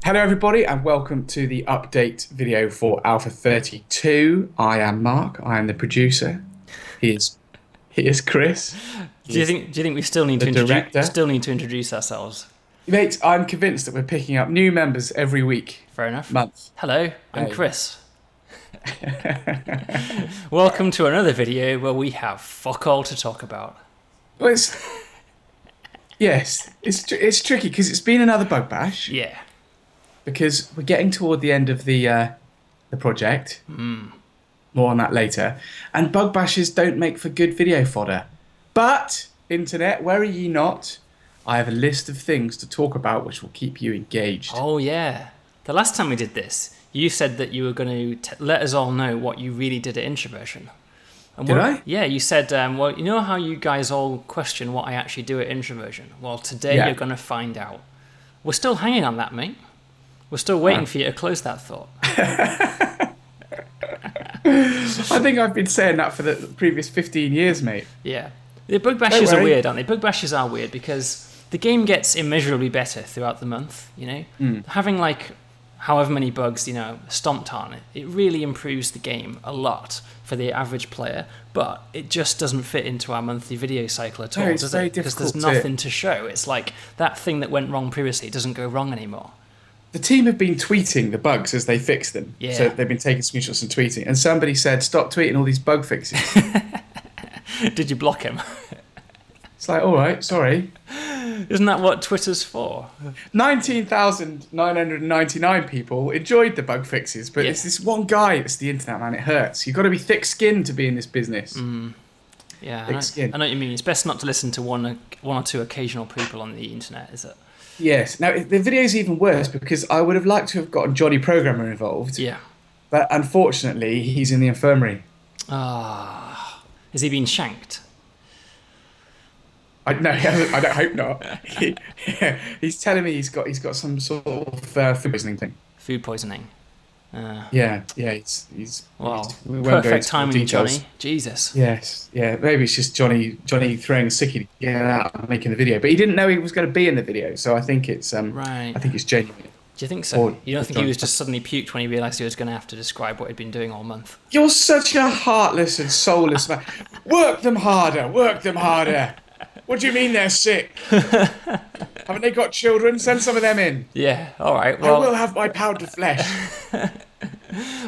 Hello, everybody, and welcome to the update video for Alpha 32. I am Mark. I am the producer. He is he is Chris. He Do you is think we still need the to director. introduce ourselves? Mate, I'm convinced that we're picking up new members every week, Fair enough. month, Hello, I'm day. Chris. Welcome to another video where we have fuck all to talk about. Well, yes, it's tricky because it's been another bug bash Yeah. because we're getting toward the end of the project. More on that later. And bug bashes don't make for good video fodder. But, internet, worry ye not. I have a list of things to talk about which will keep you engaged. Oh yeah. The last time we did this, you said that you were going to let us all know what you really did at Introversion. And Did I? Yeah, you said, well, you know how you guys all question what I actually do at Introversion? Well, today Yeah. you're going to find out. We're still hanging on that, mate. We're still waiting for you to close that thought. I think I've been saying that for the previous 15 years, mate. Yeah. The bug Don't bashes are worry. weird, aren't they? Bug bashes are weird because the game gets immeasurably better throughout the month, you know? Having like however many bugs, stomped on it, it really improves the game a lot for the average player, but it just doesn't fit into our monthly video cycle at all, No, it's does very it? Because there's difficult to- nothing to show. It's like that thing that went wrong previously doesn't go wrong anymore. The team have been tweeting the bugs as they fix them. Yeah. So they've been taking screenshots and tweeting. And somebody said, stop tweeting all these bug fixes. Did you block him? It's like, all right, sorry. Isn't that what Twitter's for? 19,999 people enjoyed the bug fixes, but Yeah. it's this one guy. It's the internet, man. It hurts. You've got to be thick-skinned to be in this business. Yeah, Thick skin. I know what you mean. It's best not to listen to one or two occasional people on the internet, is it? Yes. Now, the video's even worse because I would have liked to have gotten Johnny Programmer involved, Yeah. but unfortunately, he's in the infirmary. Ah, has he been shanked? No, he hasn't, I don't hope not. He's telling me he's got some sort of food poisoning thing. Food poisoning. Yeah, Wow. we won't go Perfect into more timing, details. Johnny. Jesus. Yes, yeah. Maybe it's just Johnny throwing a sickie to get out and making the video, but he didn't know he was going to be in the video, so I think it's Right. I think it's genuine. Do you think so? Or- You don't or think he Johnny. was just suddenly puked when he realised he was going to have to describe what he'd been doing all month? You're such a heartless and soulless man. Work them harder. Work them harder. What do you mean they're sick? Haven't they got children? Send some of them in. Yeah. All right. I will Well. have my pound of flesh.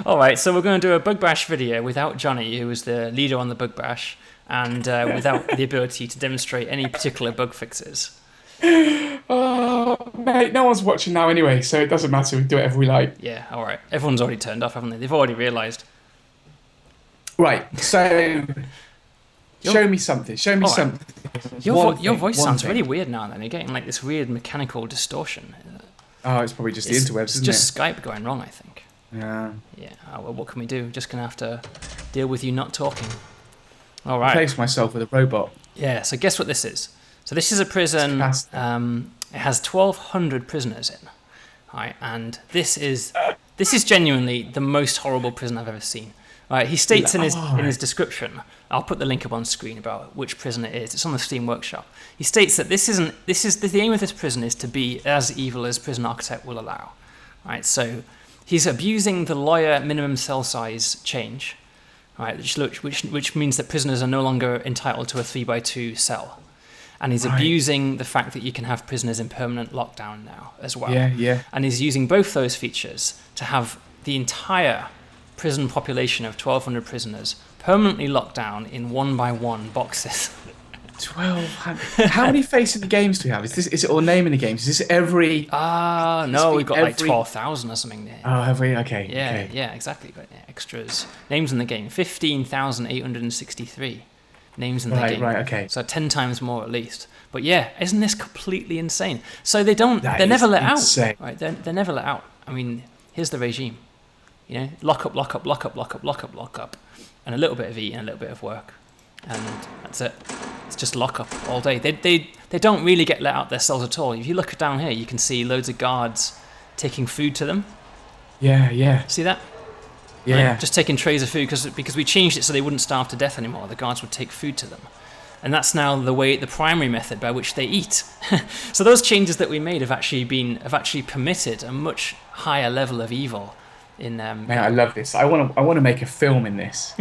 All right. So we're going to do a bug bash video without Johnny, who was the leader on the bug bash, and without the ability to demonstrate any particular bug fixes. Oh, mate, no one's watching now anyway, so it doesn't matter. We do whatever we like. Yeah. All right. Everyone's already turned off, haven't they? They've already realised. Right. So, show me something. Show me All right. something. Your voice one sounds thing. really weird now and then. You're getting like this weird mechanical distortion. Oh, it's probably just the It's, interwebs, it's isn't just Skype going wrong, I think. it? Yeah. Yeah. Well, what can we do? Just gonna have to deal with you not talking. All right. Replace myself with a robot. Yeah. So guess what this is? So this is a prison. It's It has 1,200 prisoners in. Right, and this is genuinely the most horrible prison I've ever seen. Right, he states in his description. I'll put the link up on screen about which prison it is. It's on the Steam Workshop. He states that the aim of this prison is to be as evil as Prison Architect will allow. Right, so he's abusing the lawyer minimum cell size change. Right, which means that prisoners are no longer entitled to a 3x2 cell. And he's abusing the fact that you can have prisoners in permanent lockdown now as well. Yeah. And he's using both those features to have the entire prison population of 1,200 prisoners permanently locked down in 1x1 boxes. 1,200. How many face in the games do we have? Is it all name in the games? Is this every? No, we've got like every- 12,000 or something there. Oh, have we? Okay. Yeah, Okay. yeah, exactly. Got extras. Names in the game. 15,863 names in the game. Right. Okay. So 10 times more at least. But yeah, isn't this completely insane? So they're That never is let insane. out. Right? They're never let out. I mean, here's the regime. You know, lock up, lock up, lock up, lock up, lock up, lock up. And a little bit of eat and a little bit of work. And that's it. It's just lock up all day. They don't really get let out their cells at all. If you look down here, you can see loads of guards taking food to them. Yeah. See that? Yeah. Like, just taking trays of food because we changed it so they wouldn't starve to death anymore. The guards would take food to them. And that's now the primary method by which they eat. So those changes that we made have actually permitted a much higher level of evil. Man, I love this. I want to make a film in this.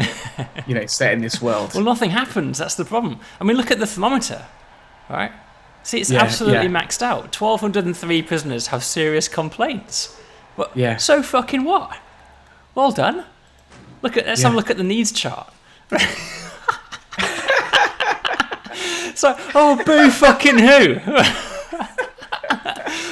Set in this world. Well, nothing happens. That's the problem. I mean, look at the thermometer, right? See, it's absolutely maxed out. 1,203 prisoners have serious complaints. But so fucking what? Well done. Let's have a look at the needs chart. So, boo fucking who?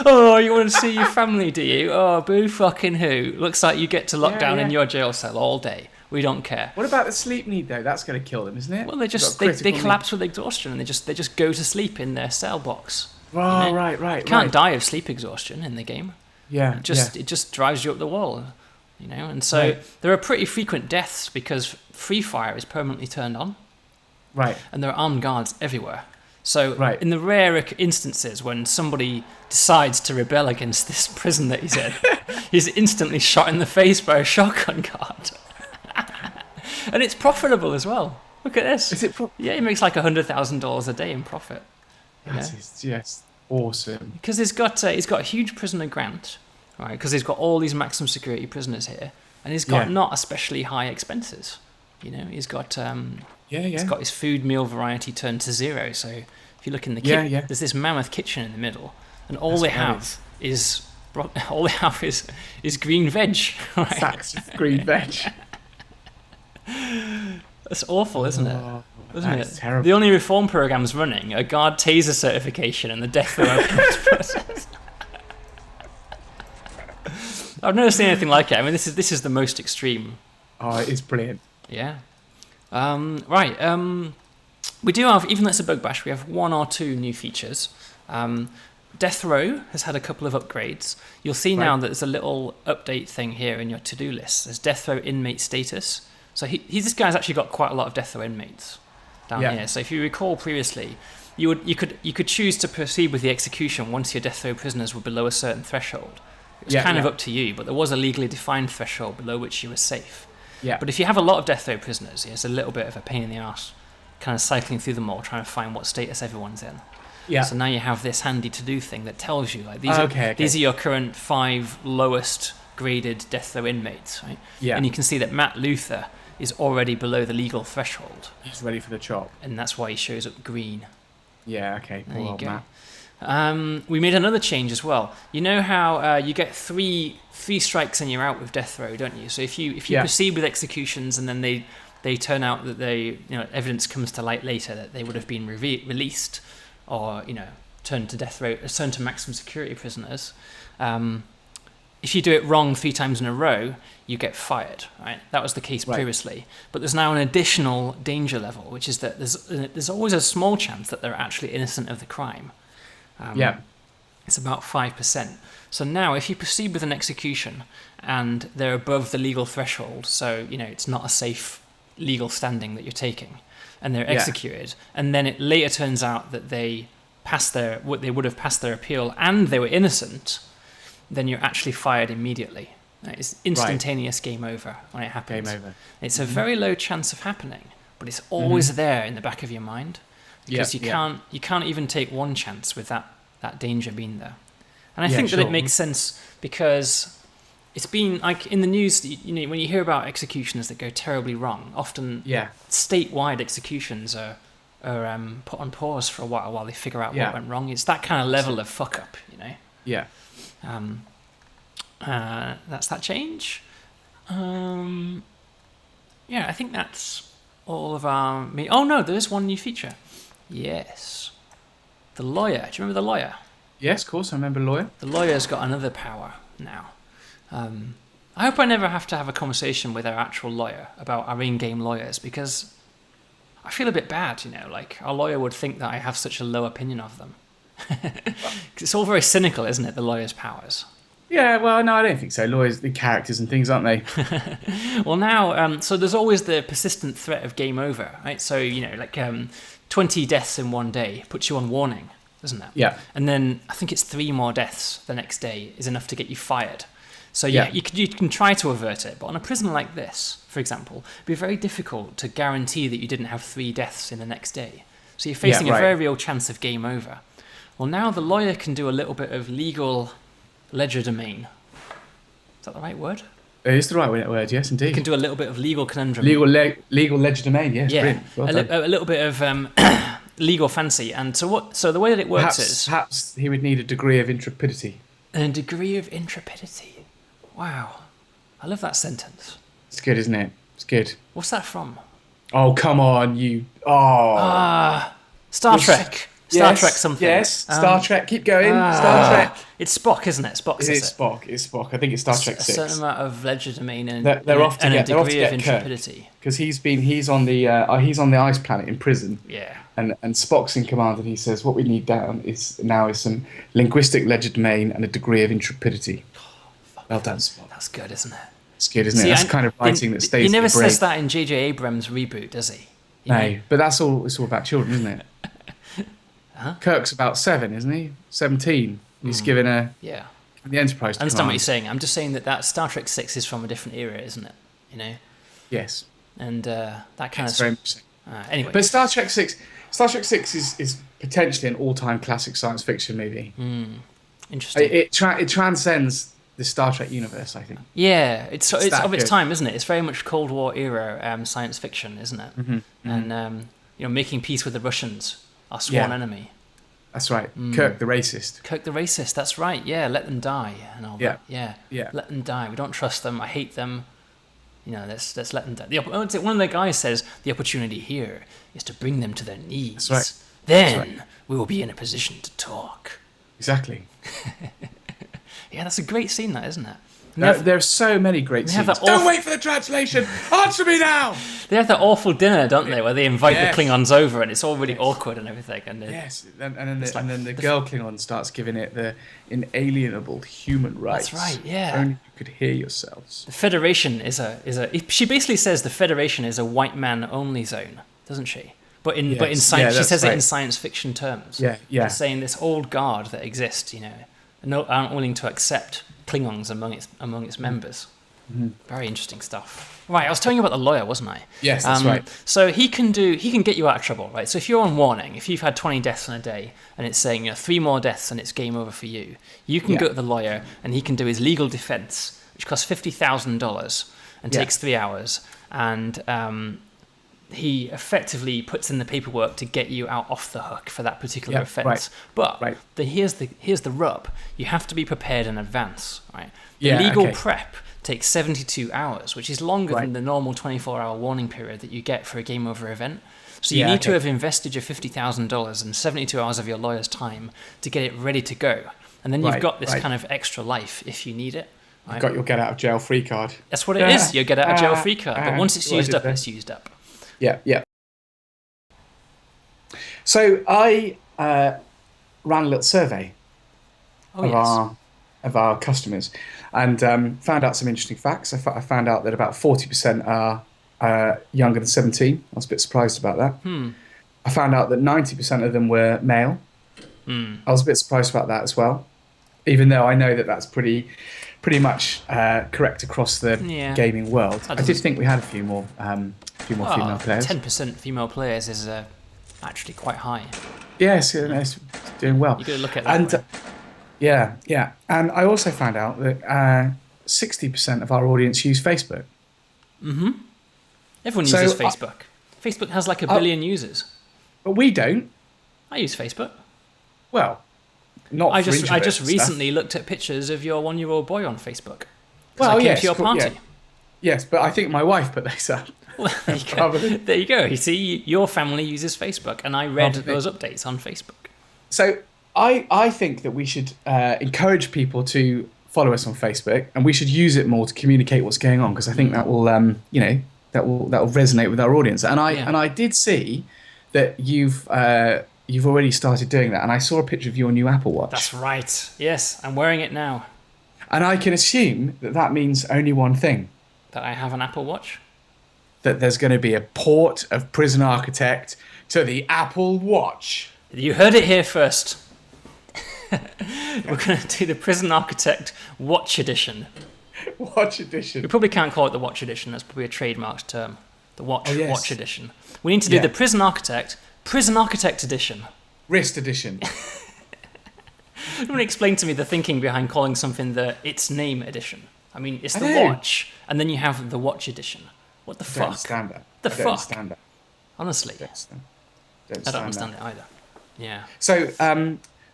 Oh, you want to see your family, do you? Oh, boo fucking who? Looks like you get to lock down in your jail cell all day. We don't care. What about the sleep need though? That's going to kill them, isn't it? Well, they collapse with exhaustion and they just go to sleep in their cell box. Oh, right. You can't die of sleep exhaustion in the game. Yeah. It just drives you up the wall, And so there are pretty frequent deaths because free fire is permanently turned on. Right. And there are armed guards everywhere. So in the rare instances when somebody decides to rebel against this prison that he's in, he's instantly shot in the face by a shotgun guard. And it's profitable as well. Look at this. Is it yeah, he makes like $100,000 a day in profit. That is just awesome. Because he's got a huge prisoner grant, right? Because he's got all these maximum security prisoners here, and he's got not especially high expenses. He's got he's got his food meal variety turned to 0. So if you look in the kitchen, there's this mammoth kitchen in the middle, and all they have is green veg. Right? Sacks of green veg. That's awful, isn't it? Isn't it? Terrible. The only reform programs running are guard taser certification and the death row process. I've never seen anything like it. I mean, this is the most extreme. Oh, it is brilliant. Yeah. We do have, even though it's a bug bash, we have 1 or 2 new features. Death Row has had a couple of upgrades. You'll see now that there's a little update thing here in your to-do list. There's Death Row inmate status. So this guy's actually got quite a lot of Death Row inmates down here. So if you recall previously, you could choose to proceed with the execution once your Death Row prisoners were below a certain threshold. It was kind of up to you, but there was a legally defined threshold below which you were safe. Yeah. But if you have a lot of death row prisoners, it's a little bit of a pain in the arse, kind of cycling through them all, trying to find what status everyone's in. Yeah. So now you have this handy to-do thing that tells you, like, these are your current 5 lowest graded death row inmates, right? Yeah. And you can see that Matt Luther is already below the legal threshold. He's ready for the chop. And that's why he shows up green. Yeah. Okay. There you go. Matt. We made another change as well. You know how you get three strikes and you're out with death row, don't you? So if you proceed with executions and then they turn out that evidence comes to light later that they would have been released or turned to death row, turned to maximum security prisoners. If you do it wrong 3 times in a row, you get fired. Right? That was the case previously, but there's now an additional danger level, which is that there's always a small chance that they're actually innocent of the crime. It's about 5%. So now if you proceed with an execution and they're above the legal threshold, so it's not a safe legal standing that you're taking, and they're executed, and then it later turns out that they would have passed their appeal and they were innocent, then you're actually fired immediately. It's instantaneous game over when it happens. Game over. It's a very low chance of happening, but it's always there in the back of your mind. Because you can't even take one chance with that danger being there. And I think that it makes sense because it's been like in the news, when you hear about executions that go terribly wrong, often statewide executions are put on pause for a while they figure out what went wrong. It's that kind of level of fuck up, Yeah. That's that change. I think that's all of our... Oh no, there is one new feature. Yes. The lawyer. Do you remember the lawyer? Yes, of course, I remember lawyer. The lawyer's got another power now. I hope I never have to have a conversation with our actual lawyer about our in-game lawyers because I feel a bit bad, like our lawyer would think that I have such a low opinion of them. It's all very cynical, isn't it, the lawyer's powers? Yeah, well, no, I don't think so. Lawyers, the characters and things, aren't they? Well, now, so there's always the persistent threat of game over, right? So, 20 deaths in one day puts you on warning, doesn't it? Yeah. And then I think it's 3 more deaths the next day is enough to get you fired. So you can try to avert it, but on a prison like this, for example, it'd be very difficult to guarantee that you didn't have 3 deaths in the next day. So you're facing Yeah, a right. very real chance of game over. Well, now the lawyer can do a little bit of legal legerdemain. Is that the right word? It is the right word, yes, indeed. You can do a little bit of legal conundrum. Legal legerdemain, yes, Yeah, brilliant. Well done. a little bit of legal fancy. And so the way that it works is Perhaps he would need a degree of intrepidity. a degree of intrepidity. Wow, I love that sentence. It's good, isn't it? It's good. What's that from? Oh, come on, you. Oh. Star Trek. Star Trek something. Yes, Star Trek. Keep going. Star Trek. It's Spock, isn't it? Spock says It's Spock. It's Spock. I think it's Star Trek a 6. certain amount of legerdemain and, They're off to and get, a degree of Kirk, intrepidity. because he's on the ice planet in prison. Yeah. And Spock's in command, and he says what we need down is some linguistic legerdemain and a degree of intrepidity. Well done, Spock. That's good, isn't it? It's good, isn't it? That's kind of writing that stays. He never in your brain. says that in J.J. Abrams' reboot, does he? No, but it's all about children, isn't it? Huh? Kirk's about 7, isn't he? 17. He's given Yeah. the Enterprise. I understand what you're saying. I'm just saying that Star Trek 6 is from a different era, isn't it? You know. Yes. And that kind It's of. very much so. Anyway. But Star Trek 6 is potentially an all-time classic science fiction movie. Interesting. It transcends the Star Trek universe, I think. Yeah, it's of its good. time, isn't it? It's very much Cold War era science fiction, isn't it? And making peace with the Russians, our sworn enemy. That's right. Kirk the racist. Kirk the racist. That's right. Yeah, let them die and all that. Yeah. Let them die. We don't trust them. I hate them. Let's let them die. One of the guys says the opportunity here is to bring them to their knees. That's right. Then we will be in a position to talk. Exactly. Yeah, that's a great scene, that, isn't it? There's so many great scenes. Don't wait for the translation. Answer me now. They have that awful dinner, don't they, where they invite Yes. the Klingons over, and it's all really awkward and everything. And Yes, and then the girl Klingon starts giving it the inalienable human rights. That's right. Yeah. Only you could hear yourselves. The Federation is a. She basically says the Federation is a white man only zone, doesn't she? But in science, she says it in science fiction terms. Yeah. She's saying this old guard that exists, aren't willing to accept Klingons among its members. Very interesting stuff. Right, I was telling you about the lawyer, wasn't I? Yes, that's right. So he can get you out of trouble, right? So if you're on warning, if you've had 20 deaths in a day and it's saying 3 more deaths and it's game over for you, you can go to the lawyer and he can do his legal defense, which costs $50,000 and takes 3 hours, and he effectively puts in the paperwork to get you out off the hook for that particular offence. But here's the rub: you have to be prepared in advance, right? The legal prep takes 72 hours, which is longer than the normal 24-hour warning period that you get for a game over event. So you need to have invested your $50,000 and 72 hours of your lawyer's time to get it ready to go, and then you've got this kind of extra life if you need it. Right? You've got your get out of jail free card. That's what it is. Your get out of jail free card. But once it's used up, it's used up. Yeah. So I ran a little survey of our customers, and found out some interesting facts. I found out that about 40% are younger than 17. I was a bit surprised about that. I found out that 90% of them were male. I was a bit surprised about that as well, even though I know that that's pretty much correct across the gaming world. I did think we had a few more female players. 10% female players is actually quite high. Yes, it's doing well. You got to look at that. And yeah. And I also found out that 60% of our audience use Facebook. Everyone uses Facebook. Facebook has like a billion users. But we don't. I use Facebook. Well, not. I just recently looked at pictures of your 1-year-old boy on Facebook. Well, I came to your party. Yeah. Yes, but I think my wife put those up. Well, there you go. You see, your family uses Facebook, and I read those updates on Facebook. So I think that we should encourage people to follow us on Facebook, and we should use it more to communicate what's going on, because I think that will that will resonate with our audience. And I did see that you've already started doing that, and I saw a picture of your new Apple Watch. That's right. Yes, I'm wearing it now. And I can assume that means only one thing: that I have an Apple Watch. That there's going to be a port of Prison Architect to the Apple Watch. You heard it here first. We're going to do the Prison Architect Watch Edition. Watch Edition. We probably can't call it the Watch Edition. That's probably a trademarked term. The Watch Edition. We need to do the Prison Architect Prison Architect Edition. Wrist edition. You want to explain to me the thinking behind calling something the Its Name Edition? I mean, it's the watch, and then you have the Watch Edition. What the fuck? I don't understand that. The I fuck? don't understand that. Honestly. I don't understand it either. Yeah. So,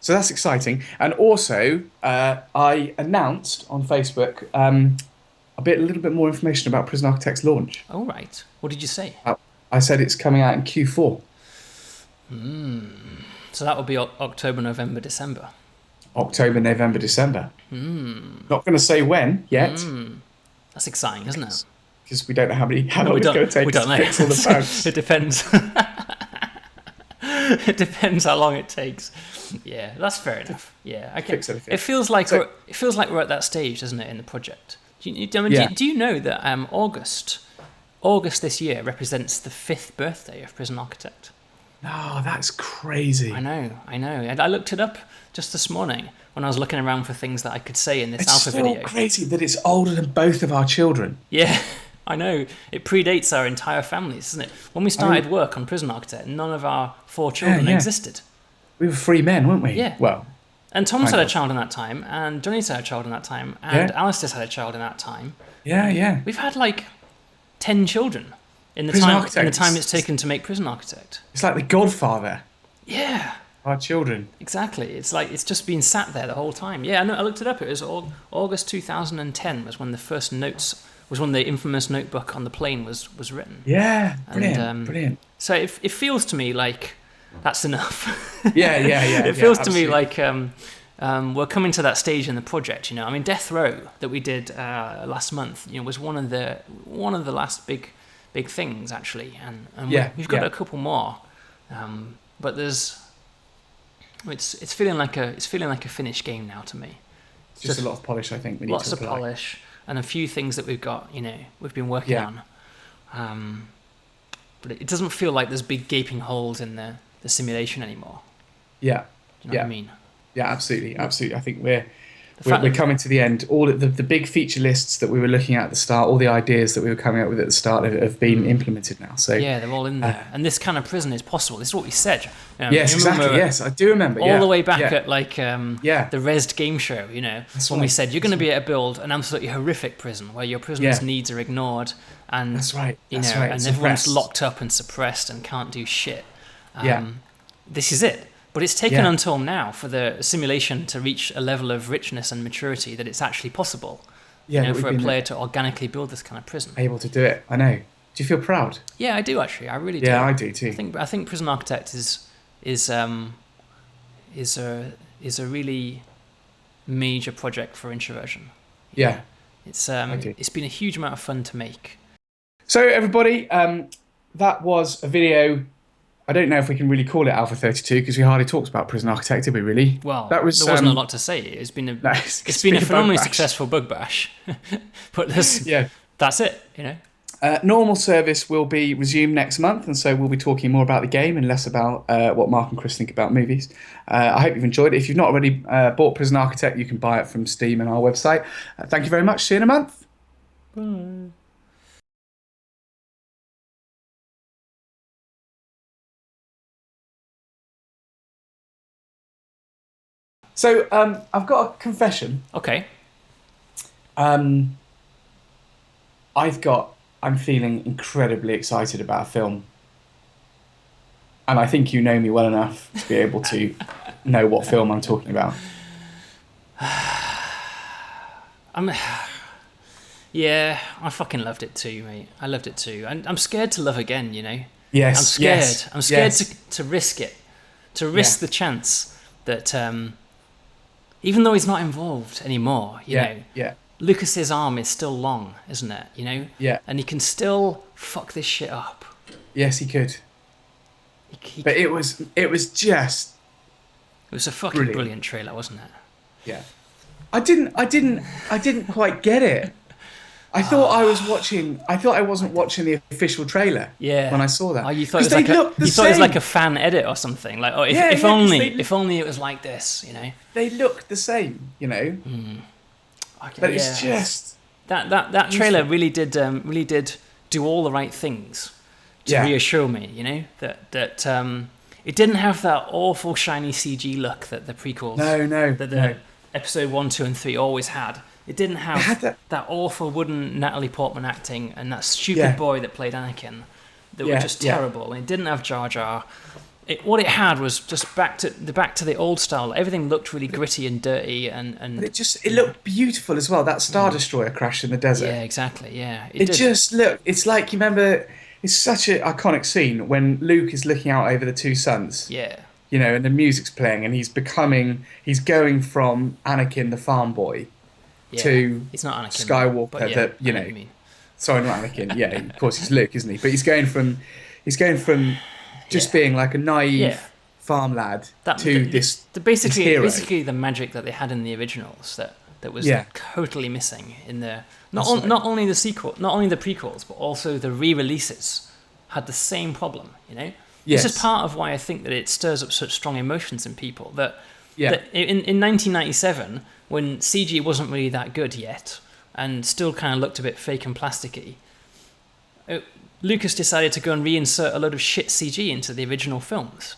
so that's exciting. And also, I announced on Facebook a little bit more information about Prison Architect's launch. Oh, right. What did you say? I said it's coming out in Q4. So that would be October, November, December. October, November, December. Not going to say when yet. That's exciting, isn't it? Because we don't know how long it's going to take to fix all the bugs. It depends. It depends how long it takes. Yeah, that's fair enough. Yeah, okay. Fix everything. It feels like we're at that stage, doesn't it, in the project? Do you know that August this year represents the 5th birthday of Prison Architect? Oh, that's crazy. I know. And I looked it up just this morning when I was looking around for things that I could say in this alpha video. It's so crazy that it's older than both of our children. Yeah, I know. It predates our entire families, isn't it? When we started work on Prison Architect, none of our 4 children existed. We were 3 men, weren't we? Yeah. Well, and Tom's had a child in that time, and Johnny's had a child in that time, and Alistair's had a child in that time. Yeah. We've had like 10 children in the time it's taken to make Prison Architect. It's like the Godfather. Yeah. Our children. Exactly. It's like it's just been sat there the whole time. Yeah, I looked it up. It was August 2010 was when the first notes was when the infamous notebook on the plane was written. Yeah, brilliant. So it feels to me like that's enough. Yeah. It feels to me like we're coming to that stage in the project. I mean, Death Row that we did last month, was one of the last big things actually, and we've got a couple more, but there's. It's feeling like a finished game now to me. It's just a lot of polish, I think. Lots of polish and a few things that we've got. We've been working on. But it doesn't feel like there's big gaping holes in the simulation anymore. Yeah. Do you know what I mean? Yeah, absolutely. I think we're coming to the end. All of the big feature lists that we were looking at the start, all the ideas that we were coming up with at the start have been implemented now. So yeah, they're all in there. And this kind of prison is possible. This is what we said. Yes, exactly. Yes, I do remember. All the way back at the Resd game show, when we said you're going to be able to build an absolutely horrific prison where your prisoners' needs are ignored and that's right. and everyone's locked up and suppressed and can't do shit. This is it. But it's taken until now for the simulation to reach a level of richness and maturity that it's actually possible for a player to organically build this kind of prison. Able to do it, I know. Do you feel proud? Yeah, I do actually. I really do. Yeah, I do too. I think Prison Architect is a really major project for Introversion. Yeah. It's been a huge amount of fun to make. So everybody, that was a video. I don't know if we can really call it Alpha 32 because we hardly talked about Prison Architect, did we really? Well, there wasn't a lot to say. It's been a phenomenally successful bug bash. But that's it, Normal service will be resumed next month, and so we'll be talking more about the game and less about what Mark and Chris think about movies. I hope you've enjoyed it. If you've not already bought Prison Architect, you can buy it from Steam and our website. Thank you very much. See you in a month. Bye. So I've got a confession. Okay. I'm feeling incredibly excited about a film. And I think you know me well enough to be able to know what film I'm talking about. Yeah, I fucking loved it too, mate. I loved it too. And I'm scared to love again, Yes. I'm scared. Yes, I'm scared yes. to risk it. To risk the chance that even though he's not involved anymore, you know, Lucas's arm is still long, isn't it? Yeah. And he can still fuck this shit up. Yes, he could. But it was just. It was a fucking brilliant trailer, wasn't it? Yeah. I didn't quite get it. I thought I wasn't watching the official trailer. Yeah. When I saw that. Oh, you thought it was like a fan edit or something. Like, if only it was like this, They looked the same, Okay, but it's just that trailer really did do all the right things to reassure me, that It didn't have that awful shiny CG look that the prequels, No. episode 1, 2, and 3 always had. It didn't have that awful wooden Natalie Portman acting and that stupid boy that played Anakin that were just terrible. And it didn't have Jar Jar. What it had was just back to the old style. Everything looked really gritty and dirty, and but it looked beautiful as well. That Star Destroyer crash in the desert. Yeah, exactly. Yeah, it just looked. It's like, you remember. It's such an iconic scene when Luke is looking out over the two suns. Yeah. You know, and the music's playing, and he's going from Anakin the farm boy to he's not Anakin, Skywalker. Sorry, not Anakin. Yeah, of course he's Luke, isn't he? But he's going from just being like a naive farm lad to this hero. Basically the magic that they had in the originals that was totally missing in the not only the prequels, but also the re-releases had the same problem. You know, this is part of why I think that it stirs up such strong emotions in people. That in 1997, when CG wasn't really that good yet and still kind of looked a bit fake and plasticky, Lucas decided to go and reinsert a load of shit CG into the original films.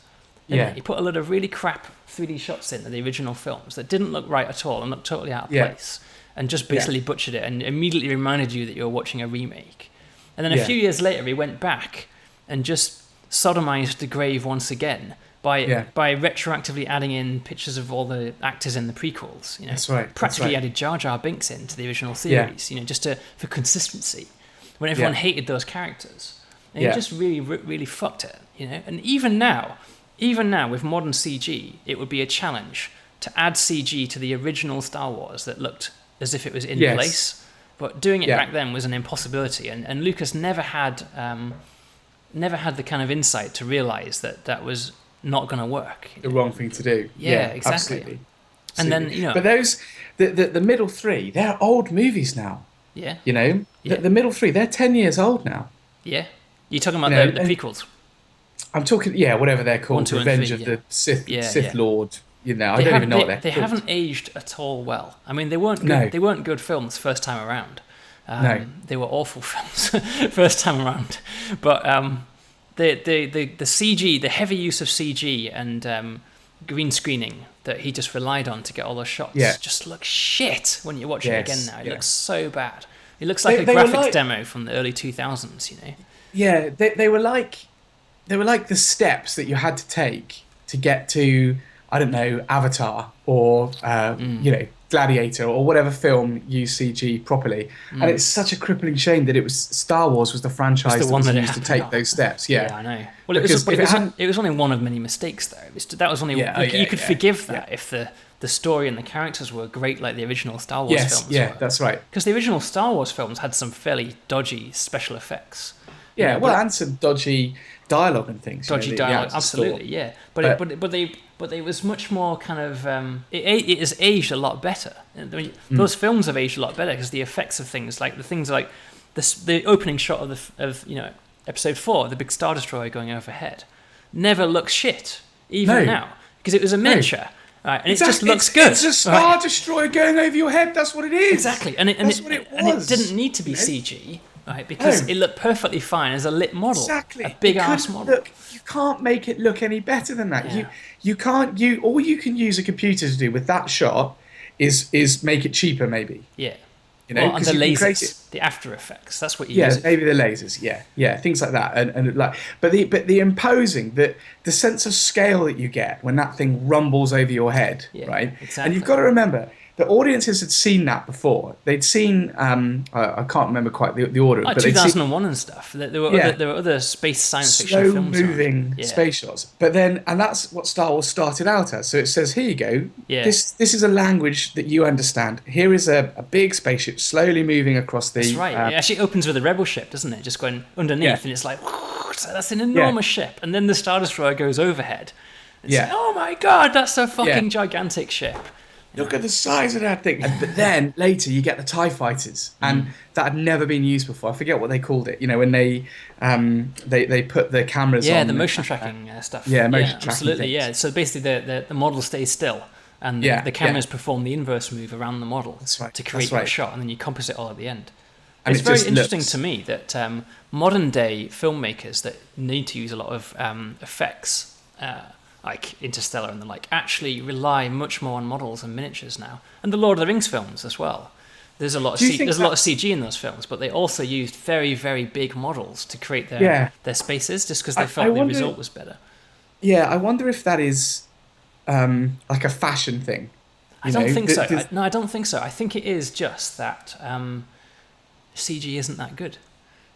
And he put a load of really crap 3D shots into the original films that didn't look right at all and looked totally out of place, and just basically butchered it and immediately reminded you that you were watching a remake. And then a few years later, he went back and just sodomized the grave once again by retroactively adding in pictures of all the actors in the prequels. You know, that's right. Practically added Jar Jar Binks into the original series. You know, just for consistency. When everyone hated those characters, and he just really, really fucked it. You know, and even now with modern CG, it would be a challenge to add CG to the original Star Wars that looked as if it was in place. But doing it back then was an impossibility, and Lucas never had the kind of insight to realize that was not going to work. The wrong thing to do. Yeah, exactly. Absolutely. And then, you know, but those the middle three, they're old movies now. Yeah. You know, the middle three, they're 10 years old now. Yeah. You're talking about the prequels. I'm talking, whatever they're called, 1, 2, Revenge 3, of the Sith Lord. You know, I don't even know what they're called. They haven't aged at all well. I mean, they weren't good. They weren't good films first time around. They were awful films first time around. But the CG, the heavy use of CG and green screening that he just relied on to get all those shots just looks shit when you watch it again now. It looks so bad. It looks like a graphics demo from the early 2000s, you know. Yeah, they were like the steps that you had to take to get to, I don't know, Avatar or you know, Gladiator or whatever film used CG properly. And it's such a crippling shame that Star Wars was the franchise that was used to take those steps. Yeah, I know. Well, it was only one of many mistakes, though. That was only you could forgive that if the story and the characters were great, like the original Star Wars films. Yeah, that's right. Because the original Star Wars films had some fairly dodgy special effects. Yeah, and some dodgy dialogue and things. Dodgy dialogue, absolutely, yeah. But they was much more kind of it has aged a lot better. Those films have aged a lot better because the effects of things like the opening shot of you know, episode 4, the big Star Destroyer going overhead, never looks shit even now because it was a miniature. Right, and it just looks good. It's a Star Destroyer going over your head. That's what it is. Exactly, that's what it was. And it didn't need to be CG. Right, because it looked perfectly fine as a lit model. Exactly. A big ass model. Look, you can't make it look any better than that. Yeah. You can't all you can use a computer to do with that shot is make it cheaper maybe. Yeah. You know, and the lasers, the After Effects, that's what you use. Yeah, maybe the lasers, things like that. And like but the imposing, the sense of scale that you get when that thing rumbles over your head, right? Exactly. And you've got to remember, the audiences had seen that before. They'd seen, I can't remember quite the order. Like but 2001 and stuff. There were other space science fiction films. Slow-moving space shots. But then, and that's what Star Wars started out as. So it says, here you go. Yeah. This is a language that you understand. Here is a big spaceship slowly moving across the... That's right. It actually opens with a rebel ship, doesn't it? Just going underneath, and it's like, so that's an enormous ship. And then the Star Destroyer goes overhead. It's like, oh my God, that's a fucking gigantic ship. Look at the size of that thing. But then later you get the TIE fighters, and that had never been used before. I forget what they called it. You know, when they put the cameras on. Yeah, the motion tracking stuff. Yeah, motion tracking. Absolutely, things. yeah. So basically the model stays still, and the cameras perform the inverse move around the model to create that shot, and then you composite all at the end. And it's very interesting to me that modern day filmmakers that need to use a lot of effects like Interstellar and the like, actually rely much more on models and miniatures now. And the Lord of the Rings films as well. There's a lot of there's a lot of CG in those films, but they also used very, very big models to create their spaces, just because they felt the result was better. Yeah, I wonder if that is like a fashion thing. I don't think so. No, I don't think so. I think it is just that CG isn't that good.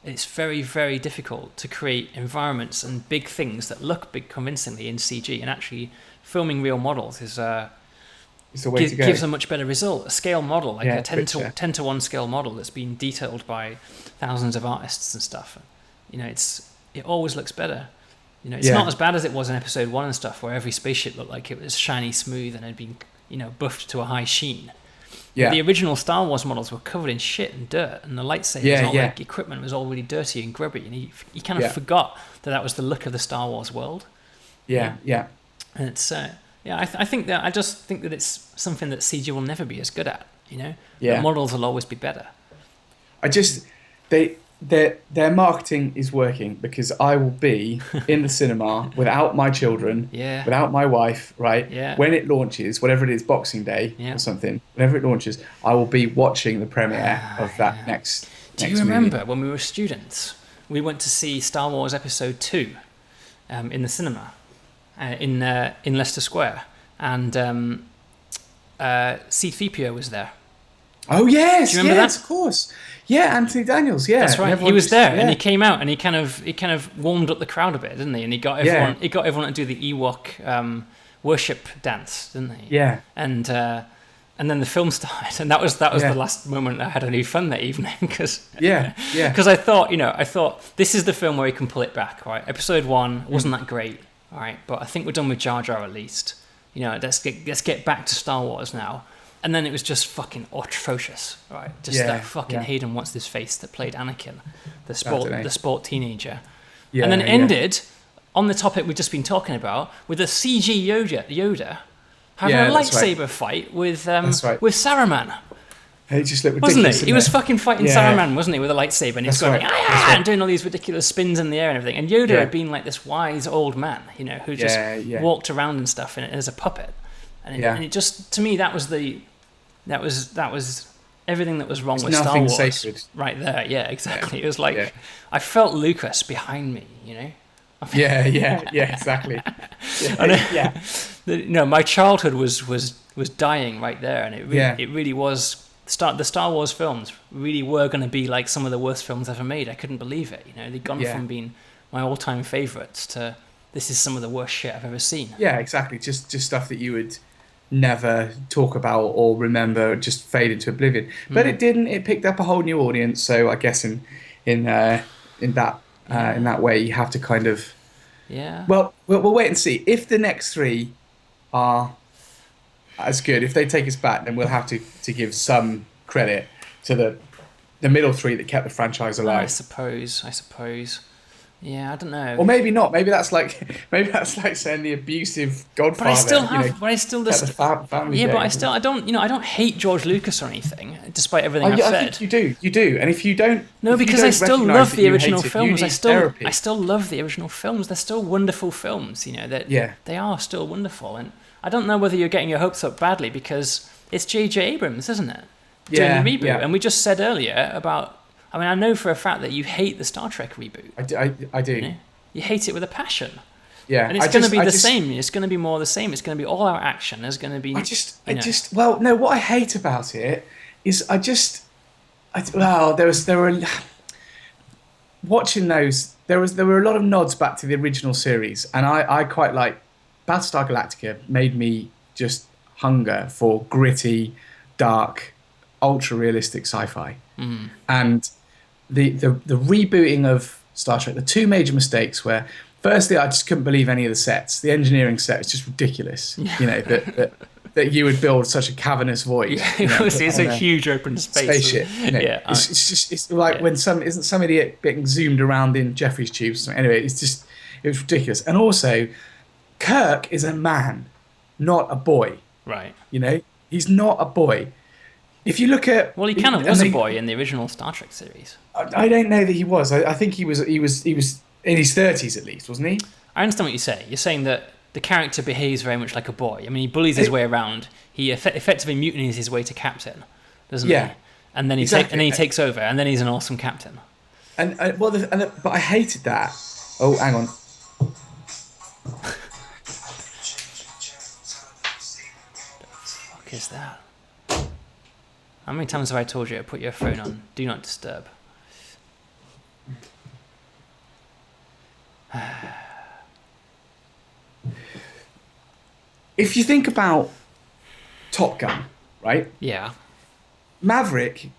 It's very, very difficult to create environments and big things that look big convincingly in CG, and actually filming real models is it's the way to go. Gives a much better result. A scale model, like a 10 to 1 scale model that's been detailed by thousands of artists and stuff. It always looks better. It's not as bad as it was in episode 1 and stuff, where every spaceship looked like it was shiny smooth and had been, buffed to a high sheen. Yeah. The original Star Wars models were covered in shit and dirt, and the lightsabers, all the equipment was all really dirty and grubby, and you kind of forgot that was the look of the Star Wars world. Yeah. And it's I just think that it's something that CG will never be as good at. The models will always be better. Their marketing is working, because I will be in the cinema without my children, without my wife, right? Yeah. When it launches, whatever it is, Boxing Day or something, whenever it launches, I will be watching the premiere of that next. Do you remember when we were students? We went to see Star Wars Episode 2 in the cinema in Leicester Square, and C-3PO was there. Oh yes, do you remember that? Of course. Yeah, Anthony Daniels. Yeah, that's right. He was there, and he came out, and he kind of warmed up the crowd a bit, didn't he? And he got everyone. He got everyone to do the Ewok worship dance, didn't he? Yeah. And then the film started, and that was the last moment I had any fun that evening, because I thought this is the film where he can pull it back. Right, Episode 1 wasn't that great. All right, but I think we're done with Jar Jar at least. Let's get back to Star Wars now. And then it was just fucking atrocious, right? Just that fucking Hayden What's-His-Face that played Anakin, the sport teenager. Yeah, and then ended on the topic we've just been talking about, with a CG Yoda having a lightsaber fight with Saruman. It just looked ridiculous, wasn't it? He was fucking fighting Saruman, wasn't he, with a lightsaber, and he's going and doing all these ridiculous spins in the air and everything. And Yoda had been like this wise old man, who just walked around and stuff as a puppet. And it just, to me, that was everything that was wrong with Star Wars. Sacred. Right there, yeah, exactly. It was like I felt Lucas behind me, exactly. My childhood was dying right there, and it really was. The Star Wars films really were going to be like some of the worst films ever made. I couldn't believe it. They'd gone from being my all-time favorites to this is some of the worst shit I've ever seen. Yeah, exactly. Just stuff that you would never talk about or remember, just fade into oblivion. But it didn't. It picked up a whole new audience. So I guess in that way, you have to kind of. Yeah. Well, we'll wait and see. If the next 3 are as good, if they take us back, then we'll have to give some credit to the middle 3 that kept the franchise alive. I suppose. Yeah, I don't know. Or maybe not. Maybe that's like saying the abusive Godfather. But I still have. But I still just. Family yeah, day. But I still. I don't. I don't hate George Lucas or anything, despite everything I've said. I think you do. And if you don't. No, because I still love the original films. I still love the original films. They're still wonderful films. They are still wonderful. And I don't know whether you're getting your hopes up badly, because it's J.J. Abrams, isn't it? Doing the reboot. Yeah. And we just said earlier about. I mean, I know for a fact that you hate the Star Trek reboot. I do. You hate it with a passion. Yeah. And it's going to be the same. It's going to be more the same. It's going to be all out action. There's going to be. What I hate about it is watching those. There were a lot of nods back to the original series, and I quite like Battlestar Galactica. Made me just hunger for gritty, dark, ultra realistic sci-fi. And the rebooting of Star Trek, the 2 major mistakes were, firstly, I just couldn't believe any of the sets. The engineering set was just ridiculous. That you would build such a cavernous void. It's a huge open spaceship. It's like when some idiot getting zoomed around in Jeffrey's tubes. Anyway, it was ridiculous. And also, Kirk is a man, not a boy. Right. He's not a boy. If you look at... Well, he kind of was a boy in the original Star Trek series. I don't know that he was. I think he was in his 30s at least, wasn't he? I understand what you say. You're saying that the character behaves very much like a boy. I mean, he bullies his way around. He effectively mutinies his way to captain, doesn't he? And then he takes over, and then he's an awesome captain. But I hated that. Oh, hang on. What is that? How many times have I told you to put your phone on Do Not Disturb? If you think about Top Gun, right? Yeah. Maverick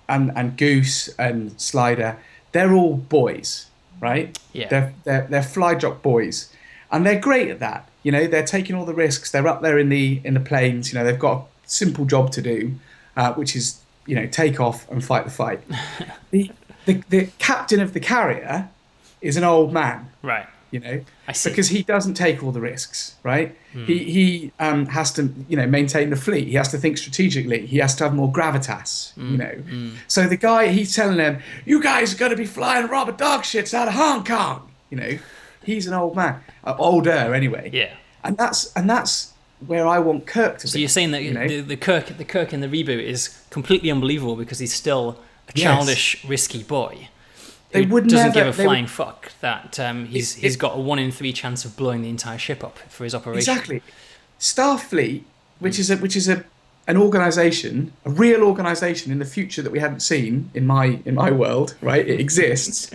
and Goose and Slider, they're all boys, right? Yeah. They're fly jock boys, and they're great at that. You know, they're taking all the risks. They're up there in the planes. You know, they've got a simple job to do, which is, you know, take off and fight the fight. the captain of the carrier is an old man, right? You know, I see. Because he doesn't take all the risks, right? He has to, you know, maintain the fleet. He has to think strategically. He has to have more gravitas, you know. So the guy, he's telling them, "You guys are going to be flying rubber dog shits out of Hong Kong," you know. He's an old man, older anyway. Yeah. And that's where I want Kirk to be. So you're saying that, you know, the Kirk in the reboot is completely unbelievable because he's still a childish, risky boy. They would doesn't give a flying fuck that he's got a 1 in 3 chance of blowing the entire ship up for his operation. Exactly. Starfleet, which is an organisation, a real organisation in the future that we haven't seen in my world, right? It exists.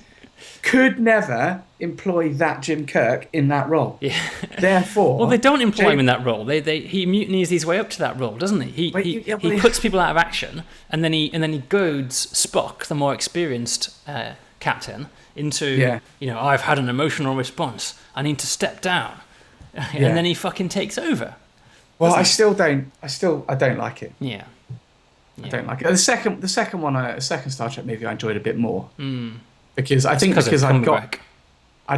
Could never employ that Jim Kirk in that role. Yeah. Therefore, well, they don't employ him in that role. He mutinies his way up to that role, doesn't he? He puts people out of action, and then he goads Spock, the more experienced captain, into you know, I've had an emotional response. I need to step down, and then he fucking takes over. Well, I don't like it. Yeah. I don't like it. The second Star Trek movie I enjoyed a bit more. Because I'd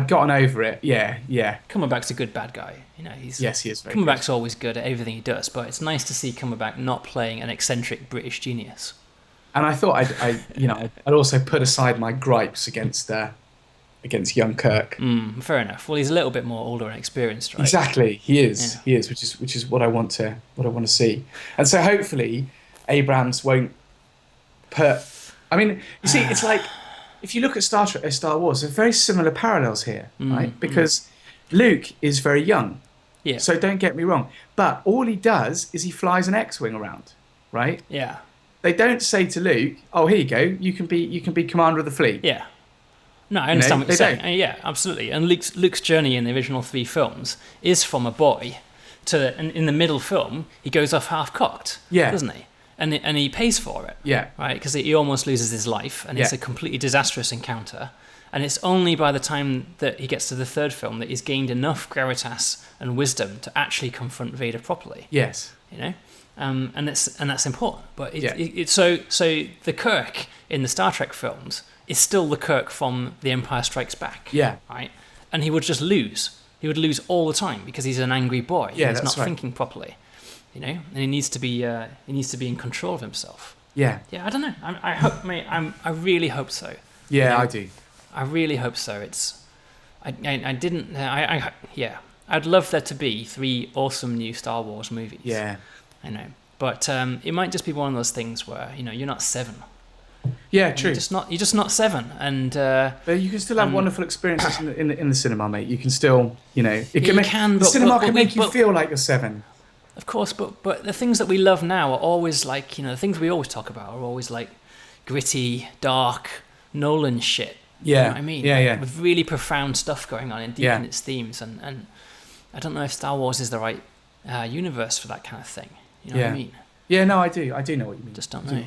gotten over it. Yeah. Cumberbatch's a good bad guy. You know, he is very Cumberbatch's always good at everything he does, but it's nice to see Cumberbatch not playing an eccentric British genius. And I thought I'd also put aside my gripes against young Kirk. Fair enough. Well, he's a little bit more older and experienced, right? Exactly, he is. Yeah. He is, which is what I want to see. And so hopefully, Abrams won't put. I mean, you see, it's like, if you look at Star Wars, there's very similar parallels here, right? Because Luke is very young. Yeah. So don't get me wrong. But all he does is he flies an X-Wing around, right? Yeah. They don't say to Luke, "Oh, here you go. You can be commander of the fleet." Yeah. No, I understand what you're saying. Yeah, absolutely. And Luke's journey in the original 3 films is from a boy to, and in the middle film, he goes off half-cocked, doesn't he? And he pays for it, right? Because he almost loses his life, and it's a completely disastrous encounter. And it's only by the time that he gets to the 3rd film that he's gained enough gravitas and wisdom to actually confront Vader properly. Yes, you know, and that's important. But so the Kirk in the Star Trek films is still the Kirk from The Empire Strikes Back. Yeah, right. And he would just lose. He would lose all the time because he's an angry boy. Yeah, he's not thinking properly. You know, and he needs to be in control of himself. Yeah. Yeah, I don't know. I hope, mate. I really hope so. Yeah, you know? I do. I really hope so. I'd love there to be 3 awesome new Star Wars movies. Yeah. I know, but it might just be one of those things where, you know, you're not 7. Yeah, true. You're just not 7, and but you can still have wonderful experiences in the cinema, mate. You can still, you know, the cinema can make you feel like you're 7. Of course, but the things that we love now are always like, you know, the things we always talk about are always like gritty, dark, Nolan shit. Yeah, you know what I mean? Yeah. With really profound stuff going on and deep in its themes, and I don't know if Star Wars is the right universe for that kind of thing. You know what I mean? Yeah, no, I do. I do know what you mean. Just don't know.